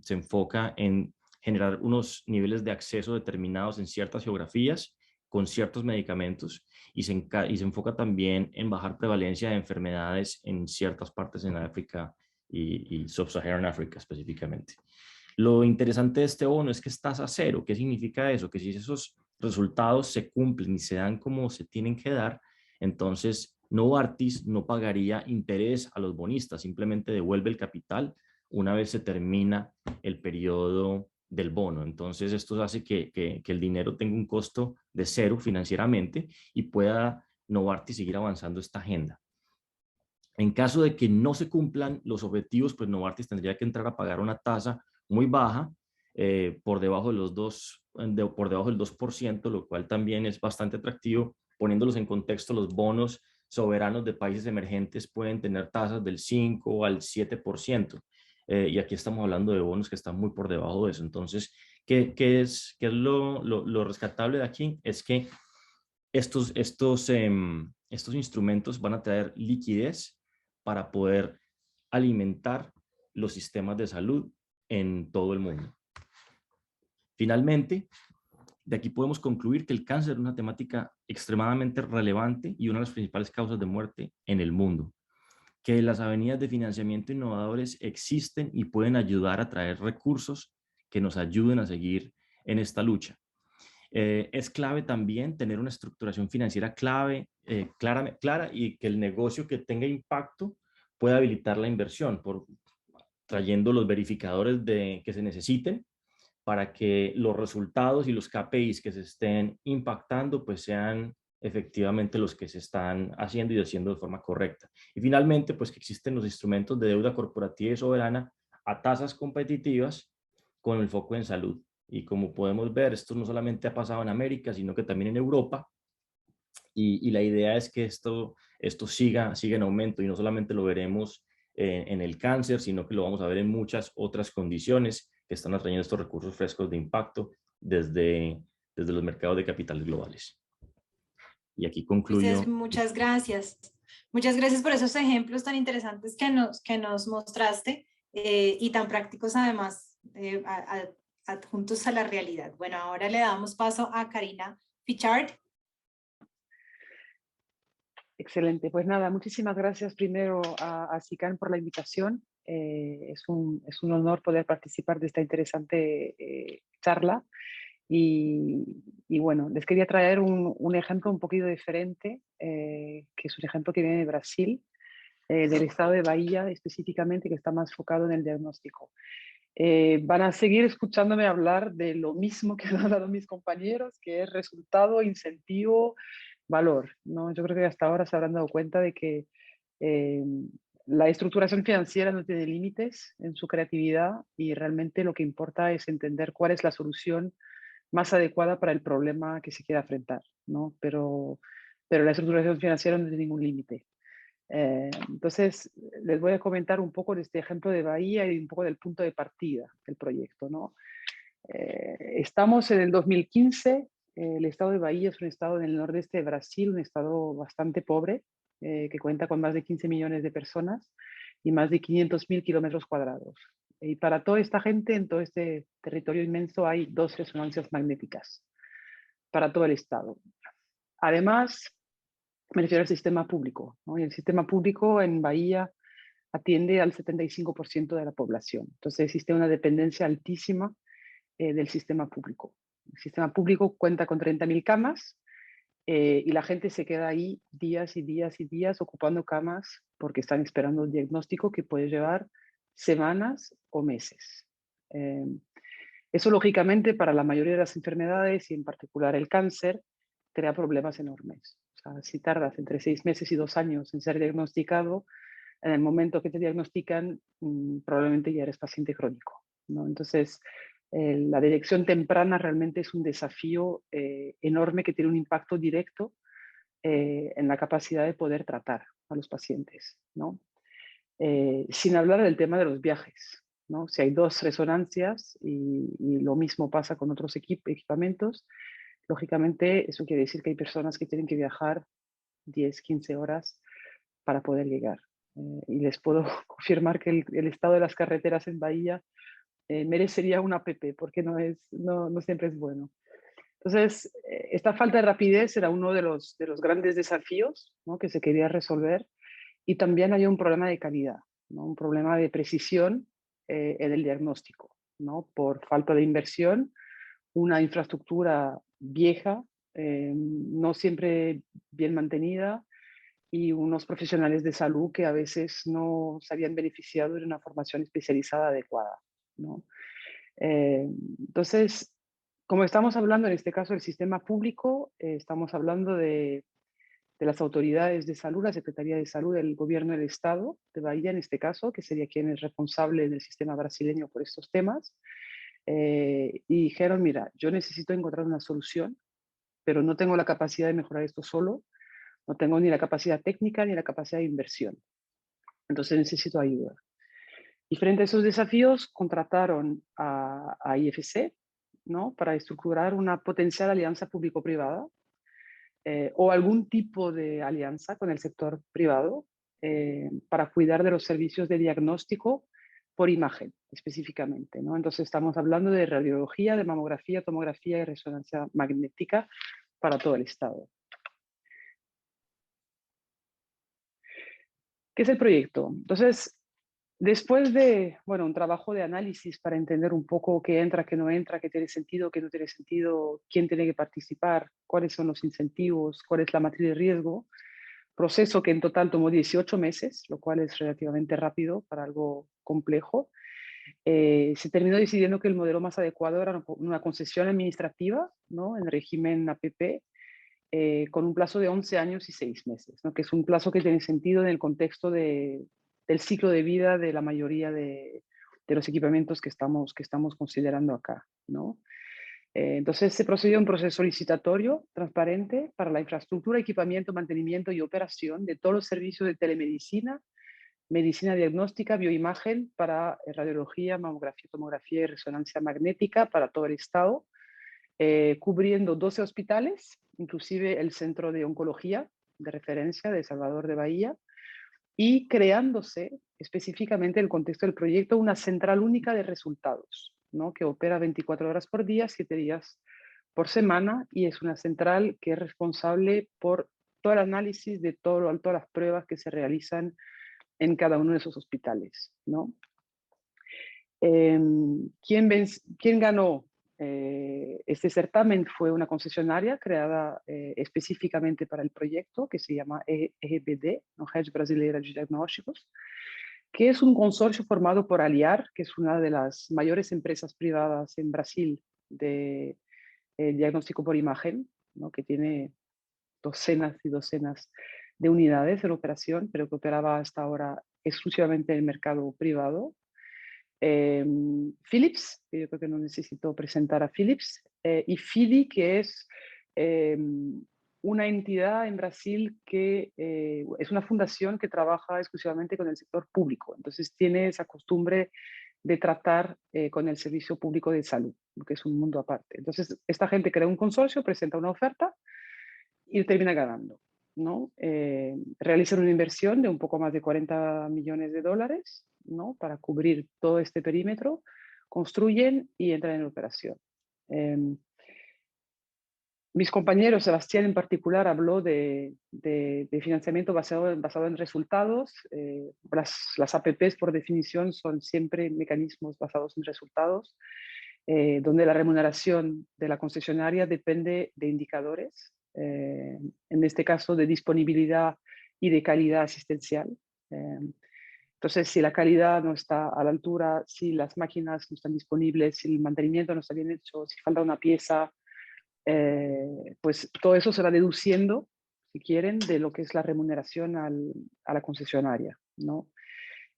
G: enfoca en generar unos niveles de acceso determinados en ciertas geografías con ciertos medicamentos y se enfoca también en bajar prevalencia de enfermedades en ciertas partes en África y Sub-Saharan África específicamente. Lo interesante de este bono es que es tasa cero. ¿Qué significa eso? Que si esos resultados se cumplen y se dan como se tienen que dar, entonces Novartis no pagaría interés a los bonistas, simplemente devuelve el capital una vez se termina el periodo del bono. Entonces esto hace que el dinero tenga un costo de cero financieramente y pueda Novartis seguir avanzando esta agenda. En caso de que no se cumplan los objetivos, pues Novartis tendría que entrar a pagar una tasa muy baja, por debajo del 2%, lo cual también es bastante atractivo. Poniéndolos en contexto, los bonos soberanos de países emergentes pueden tener tasas del 5 al 7%. Y aquí estamos hablando de bonos que están muy por debajo de eso. Entonces, ¿qué es lo rescatable de aquí? Es que estos instrumentos van a traer liquidez para poder alimentar los sistemas de salud en todo el mundo. Finalmente, de aquí podemos concluir que el cáncer es una temática extremadamente relevante y una de las principales causas de muerte en el mundo. Que las avenidas de financiamiento innovadores existen y pueden ayudar a traer recursos que nos ayuden a seguir en esta lucha. Es clave también tener una estructuración financiera clara y que el negocio que tenga impacto pueda habilitar la inversión, trayendo los verificadores que se necesiten para que los resultados y los KPIs que se estén impactando pues sean efectivamente los que se están haciendo y haciendo de forma correcta. Y finalmente, pues que existen los instrumentos de deuda corporativa y soberana a tasas competitivas con el foco en salud. Y como podemos ver, esto no solamente ha pasado en América, sino que también en Europa. Y la idea es que esto siga en aumento y no solamente lo veremos en el cáncer, sino que lo vamos a ver en muchas otras condiciones que están atrayendo estos recursos frescos de impacto desde los mercados de capitales globales. Y aquí concluyo.
A: Muchas gracias. Muchas gracias por esos ejemplos tan interesantes que nos mostraste y tan prácticos además, adjuntos a la realidad. Bueno, ahora le damos paso a Karina Pichard.
H: Excelente. Pues nada, muchísimas gracias primero a SICAN por la invitación. Es un honor poder participar de esta interesante charla. Y bueno, les quería traer un ejemplo un poquito diferente, que es un ejemplo que viene de Brasil, del estado de Bahía específicamente, que está más enfocado en el diagnóstico. Van a seguir escuchándome hablar de lo mismo que han hablado mis compañeros, que es resultado, incentivo, valor, ¿no? Yo creo que hasta ahora se habrán dado cuenta de que la estructuración financiera no tiene límites en su creatividad y realmente lo que importa es entender cuál es la solución más adecuada para el problema que se quiera enfrentar, ¿no? Pero la estructuración financiera no tiene ningún límite. Entonces, les voy a comentar un poco de este ejemplo de Bahía y un poco del punto de partida del proyecto, ¿no? Estamos en el 2015, el estado de Bahía es un estado en el nordeste de Brasil, un estado bastante pobre, que cuenta con más de 15 millones de personas y más de 500.000 kilómetros cuadrados. Y para toda esta gente, en todo este territorio inmenso, hay 2 resonancias magnéticas para todo el estado. Además, me refiero al sistema público, ¿no? Y el sistema público en Bahía atiende al 75% de la población. Entonces existe una dependencia altísima del sistema público. El sistema público cuenta con 30.000 camas y la gente se queda ahí días y días y días ocupando camas porque están esperando un diagnóstico que puede llevar semanas o meses. Eso, lógicamente, para la mayoría de las enfermedades y en particular el cáncer, crea problemas enormes. O sea, si tardas entre 6 meses y 2 años en ser diagnosticado, en el momento que te diagnostican, probablemente ya eres paciente crónico, ¿no? Entonces, la detección temprana realmente es un desafío enorme que tiene un impacto directo en la capacidad de poder tratar a los pacientes, ¿no? Sin hablar del tema de los viajes, ¿no? Si hay 2 resonancias y lo mismo pasa con otros equipamientos, lógicamente eso quiere decir que hay personas que tienen que viajar 10, 15 horas para poder llegar. Y les puedo confirmar que el estado de las carreteras en Bahía merecería una app, porque no siempre es bueno. Entonces, esta falta de rapidez era uno de los grandes desafíos, ¿no?, que se quería resolver. Y también hay un problema de calidad, ¿no?, un problema de precisión en el diagnóstico, ¿no?, por falta de inversión, una infraestructura vieja, no siempre bien mantenida, y unos profesionales de salud que a veces no se habían beneficiado de una formación especializada adecuada, ¿no? Entonces, como estamos hablando en este caso del sistema público, estamos hablando de las autoridades de salud, la Secretaría de Salud del Gobierno del Estado de Bahía en este caso, que sería quien es responsable del sistema brasileño por estos temas, y dijeron, mira, yo necesito encontrar una solución, pero no tengo la capacidad de mejorar esto solo, no tengo ni la capacidad técnica ni la capacidad de inversión. Entonces necesito ayuda. Y frente a esos desafíos, contrataron a IFC, ¿no?, para estructurar una potencial alianza público-privada o algún tipo de alianza con el sector privado para cuidar de los servicios de diagnóstico por imagen, específicamente, ¿no? Entonces estamos hablando de radiología, de mamografía, tomografía y resonancia magnética para todo el estado. ¿Qué es el proyecto? Entonces, después de, bueno, un trabajo de análisis para entender un poco qué entra, qué no entra, qué tiene sentido, qué no tiene sentido, quién tiene que participar, cuáles son los incentivos, cuál es la matriz de riesgo, proceso que en total tomó 18 meses, lo cual es relativamente rápido para algo complejo, se terminó decidiendo que el modelo más adecuado era una concesión administrativa, ¿no?, en régimen APP, con un plazo de 11 años y 6 meses, ¿no?, que es un plazo que tiene sentido en el contexto del ciclo de vida de la mayoría de los equipamientos que estamos considerando acá, ¿no? Entonces se procedió a un proceso licitatorio transparente para la infraestructura, equipamiento, mantenimiento y operación de todos los servicios de telemedicina, medicina diagnóstica, bioimagen para radiología, mamografía, tomografía y resonancia magnética para todo el estado, cubriendo 12 hospitales, inclusive el Centro de Oncología de Referencia de Salvador de Bahía, y creándose específicamente en el contexto del proyecto una central única de resultados, ¿no?, que opera 24 horas por día, 7 días por semana, y es una central que es responsable por todo el análisis de todas las pruebas que se realizan en cada uno de esos hospitales, ¿no? ¿Quién ganó este certamen? Fue una concesionaria creada específicamente para el proyecto, que se llama EBD, ¿no? Rede Brasileira de Diagnósticos, que es un consorcio formado por Aliar, que es una de las mayores empresas privadas en Brasil de diagnóstico por imagen, ¿no? Que tiene docenas y docenas de unidades en operación, pero que operaba hasta ahora exclusivamente en el mercado privado. Philips, que yo creo que no necesito presentar a Philips, y FIDI, que es una entidad en Brasil que es una fundación que trabaja exclusivamente con el sector público. Entonces tiene esa costumbre de tratar con el servicio público de salud, que es un mundo aparte. Entonces esta gente crea un consorcio, presenta una oferta y termina ganando, ¿no? Realizan una inversión de un poco más de 40 millones de dólares, ¿no? Para cubrir todo este perímetro, construyen y entran en operación. Mis compañeros, Sebastián en particular, habló de financiamiento basado en resultados. Las APPs, por definición, son siempre mecanismos basados en resultados, donde la remuneración de la concesionaria depende de indicadores, en este caso de disponibilidad y de calidad asistencial. Entonces, si la calidad no está a la altura, si las máquinas no están disponibles, si el mantenimiento no está bien hecho, si falta una pieza, pues todo eso se va deduciendo, si quieren, de lo que es la remuneración a la concesionaria, ¿no?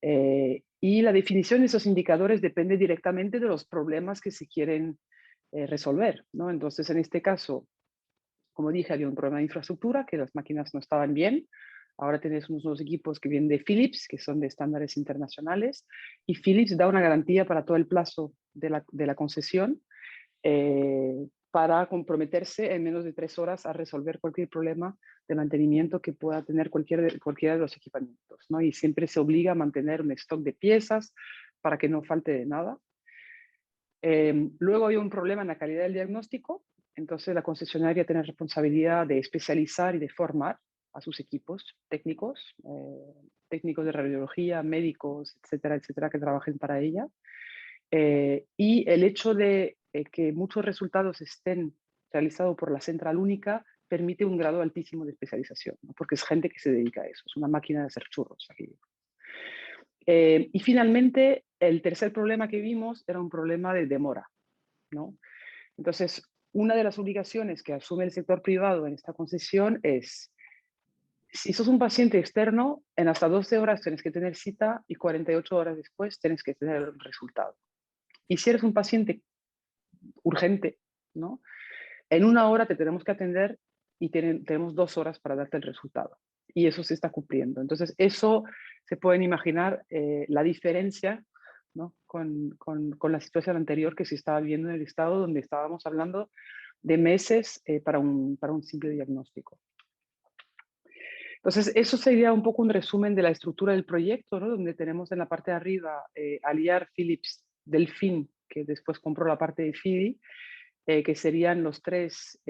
H: Y la definición de esos indicadores depende directamente de los problemas que se quieren resolver, ¿no? Entonces, en este caso, como dije, había un problema de infraestructura, que las máquinas no estaban bien. Ahora tenés unos nuevos equipos que vienen de Philips, que son de estándares internacionales, y Philips da una garantía para todo el plazo de la concesión, para comprometerse en menos de 3 horas a resolver cualquier problema de mantenimiento que pueda tener cualquiera de los equipamientos, ¿no? Y siempre se obliga a mantener un stock de piezas para que no falte de nada. Luego había un problema en la calidad del diagnóstico, entonces la concesionaria tiene responsabilidad de especializar y de formar a sus equipos técnicos, técnicos de radiología, médicos, etcétera, etcétera, que trabajen para ella. Y el hecho de que muchos resultados estén realizados por la central única permite un grado altísimo de especialización, ¿no? Porque es gente que se dedica a eso, es una máquina de hacer churros aquí. Y finalmente, el tercer problema que vimos era un problema de demora, ¿no? Entonces, una de las obligaciones que asume el sector privado en esta concesión es, si sos un paciente externo, en hasta 12 horas tienes que tener cita y 48 horas después tienes que tener el resultado. Y si eres un paciente urgente, ¿no? En 1 hora te tenemos que atender y tenemos 2 horas para darte el resultado. Y eso se está cumpliendo. Entonces, eso se pueden imaginar la diferencia, ¿no? con la situación anterior que se estaba viendo en el estado, donde estábamos hablando de meses para un simple diagnóstico. Entonces, eso sería un poco un resumen de la estructura del proyecto, ¿no? Donde tenemos en la parte de arriba Aliar, Philips, Delfin, que después compró la parte de FIDI, que serían los 3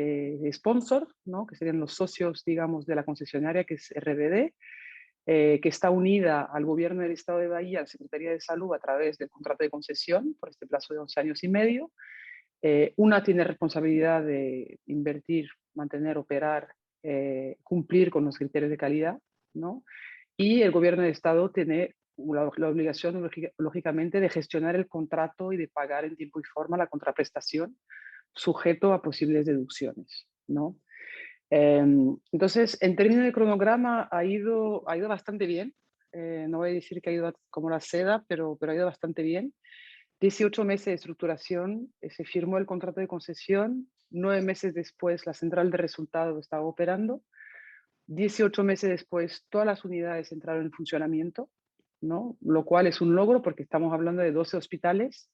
H: sponsors, ¿no? Que serían los socios, digamos, de la concesionaria, que es RBD, que está unida al gobierno del Estado de Bahía, a la Secretaría de Salud, a través del contrato de concesión por este plazo de 11 años y medio. Una tiene responsabilidad de invertir, mantener, operar, cumplir con los criterios de calidad, ¿no? Y el gobierno del Estado tiene la obligación, lógicamente, de gestionar el contrato y de pagar en tiempo y forma la contraprestación, sujeto a posibles deducciones, ¿no? Entonces, en términos de cronograma, ha ido bastante bien. No voy a decir que ha ido como la seda, pero ha ido bastante bien. 18 meses de estructuración, se firmó el contrato de concesión, 9 meses después la central de resultados estaba operando, 18 meses después todas las unidades entraron en funcionamiento, ¿no? Lo cual es un logro porque estamos hablando de 12 hospitales,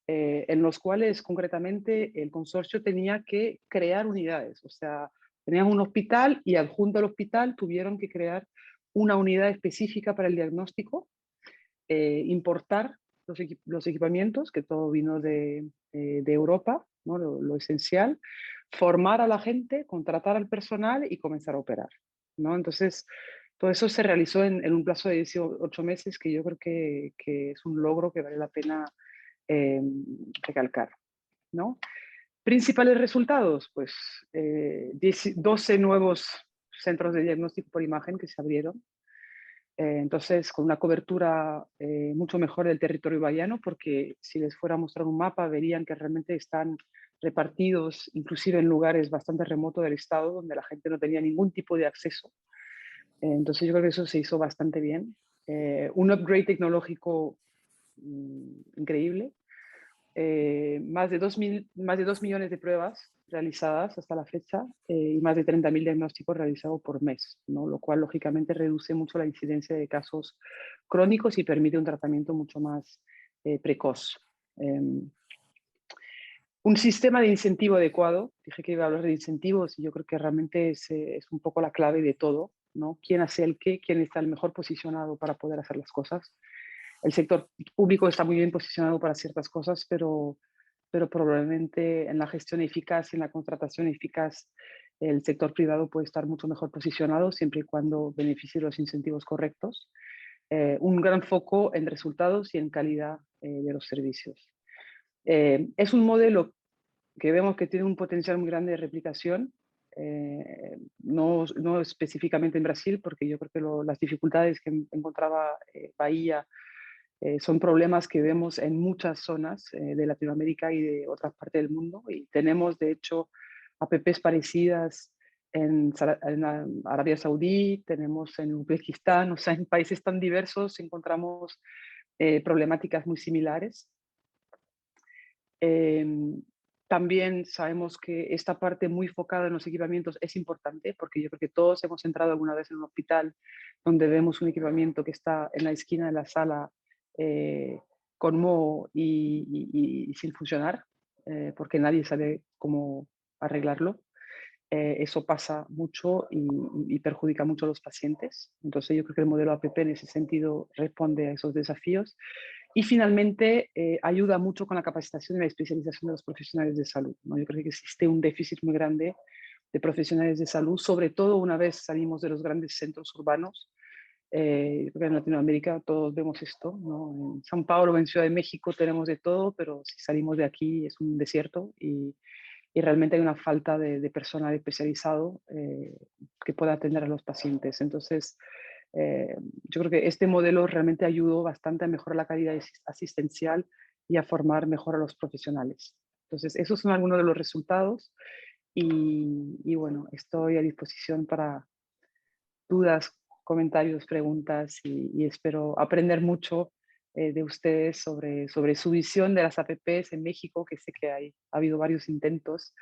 H: en los cuales concretamente el consorcio tenía que crear unidades, o sea, tenían un hospital y adjunto al hospital tuvieron que crear una unidad específica para el diagnóstico, importar los equipamientos, que todo vino de Europa, ¿no? Lo esencial, formar a la gente, contratar al personal y comenzar a operar, ¿no? Entonces, todo eso se realizó en un plazo de 18 meses, que yo creo que es un logro que vale la pena recalcar, ¿no? Principales resultados, pues 12 nuevos centros de diagnóstico por imagen que se abrieron. Entonces, con una cobertura mucho mejor del territorio bahiano, porque si les fuera a mostrar un mapa, verían que realmente están repartidos, inclusive en lugares bastante remotos del estado, donde la gente no tenía ningún tipo de acceso. Entonces, yo creo que eso se hizo bastante bien. Un upgrade tecnológico increíble. Más de 2 millones de pruebas realizadas hasta la fecha y más de 30.000 diagnósticos realizados por mes, ¿no? Lo cual lógicamente reduce mucho la incidencia de casos crónicos y permite un tratamiento mucho más precoz. Un sistema de incentivo adecuado, dije que iba a hablar de incentivos y yo creo que realmente es un poco la clave de todo, ¿no? ¿Quién hace el qué? ¿Quién está el mejor posicionado para poder hacer las cosas? El sector público está muy bien posicionado para ciertas cosas, pero probablemente en la gestión eficaz y en la contratación eficaz el sector privado puede estar mucho mejor posicionado siempre y cuando beneficie los incentivos correctos. Un gran foco en resultados y en calidad de los servicios. Es un modelo que vemos que tiene un potencial muy grande de replicación, no específicamente en Brasil, porque yo creo que las dificultades que encontraba Bahía son problemas que vemos en muchas zonas de Latinoamérica y de otras partes del mundo, y tenemos de hecho apps parecidas en Arabia Saudí, tenemos en Uzbekistán, o sea, en países tan diversos encontramos problemáticas muy similares. También sabemos que esta parte muy focada en los equipamientos es importante, porque yo creo que todos hemos entrado alguna vez en un hospital donde vemos un equipamiento que está en la esquina de la sala con moho y sin funcionar, porque nadie sabe cómo arreglarlo. Eso pasa mucho y perjudica mucho a los pacientes. Entonces yo creo que el modelo APP en ese sentido responde a esos desafíos. Y finalmente ayuda mucho con la capacitación y la especialización de los profesionales de salud, ¿no? Yo creo que existe un déficit muy grande de profesionales de salud, sobre todo una vez salimos de los grandes centros urbanos. Yo creo que en Latinoamérica todos vemos esto, ¿no? En São Paulo, en Ciudad de México tenemos de todo, pero si salimos de aquí es un desierto y realmente hay una falta de personal especializado que pueda atender a los pacientes. Entonces, yo creo que este modelo realmente ayudó bastante a mejorar la calidad asistencial y a formar mejor a los profesionales. Entonces, esos son algunos de los resultados y bueno, estoy a disposición para dudas, comentarios, preguntas y espero aprender mucho de ustedes sobre su visión de las APPs en México, que sé que ha habido varios intentos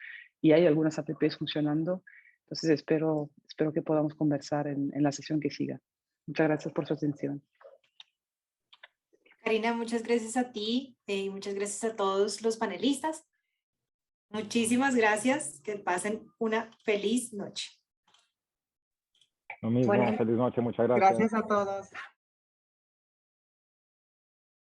H: y hay algunas APPs funcionando. Entonces espero que podamos conversar en la sesión que siga. Muchas gracias por su atención.
A: Karina, muchas gracias a ti y muchas gracias a todos los panelistas. Muchísimas gracias. Que pasen una feliz noche.
B: Lo mismo,
I: Bueno,
B: feliz noche, muchas gracias.
I: Gracias a todos.